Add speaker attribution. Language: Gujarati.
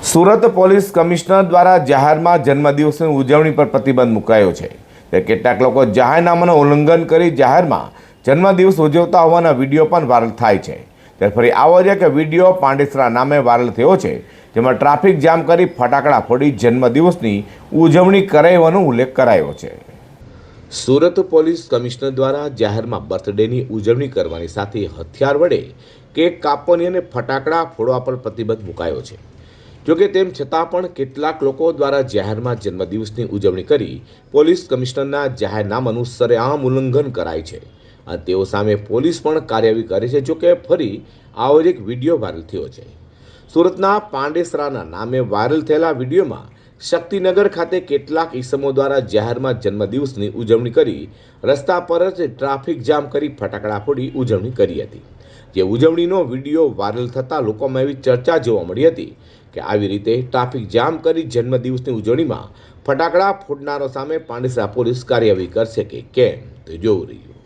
Speaker 1: સુરત પોલીસ કમિશનર દ્વારા જાહેરમાં જન્મદિવસની ઉજવણી પર પ્રતિબંધ મુકાયો છે. કેટલાક લોકો જાહેરનામાનું ઉલ્લંઘન કરી જાહેરમાં જન્મદિવસ ઉજવતા હોવાના વિડીયો પણ વાયરલ થાય છે. ત્યારે ફરી આવો જ એક વિડીયો પાંડેસરા નામે વાયરલ થયો છે, જેમાં ટ્રાફિક જામ કરી ફટાકડા ફોડી જન્મદિવસની ઉજવણી કરાવવાનો ઉલ્લેખ કરાયો છે. સુરત પોલીસ કમિશનર દ્વારા જાહેરમાં બર્થડેની ઉજવણી કરવાની સાથે હથિયાર વડે કેક કાપવાની અને ફટાકડા ફોડવા પર પ્રતિબંધ મુકાયો છે. જોકે તેમ છતાં પણ કેટલાક લોકો દ્વારા જાહેરમાં જન્મદિવસની ઉજવણી કરી પોલીસ કમિશનરના જાહેરનામાનું સરેઆમ ઉલ્લંઘન કરાય છે અને તેઓ સામે પોલીસ પણ કાર્યવાહી કરે છે. જોકે ફરી આવો જ એક વિડીયો વાયરલ થયો છે. સુરતના પાંડેસરાના નામે વાયરલ થયેલા વિડીયોમાં શક્તિનગર ખાતે કેટલાક ઈસમો દ્વારા જાહેરમાં જન્મદિવસની ઉજવણી કરી રસ્તા પર જ ટ્રાફિક જામ કરી ફટાકડા ફોડી ઉજવણી કરી હતી. જે ઉજવણીનો વિડીયો વાયરલ થતાં લોકોમાં એવી ચર્ચા જોવા મળી હતી કે આવી રીતે ટ્રાફિક જામ કરી જન્મદિવસની ઉજવણીમાં ફટાકડા ફોડનારો સામે પાંડેસરા પોલીસ કાર્યવાહી કરશે કે કેમ તે જોવું રહ્યું.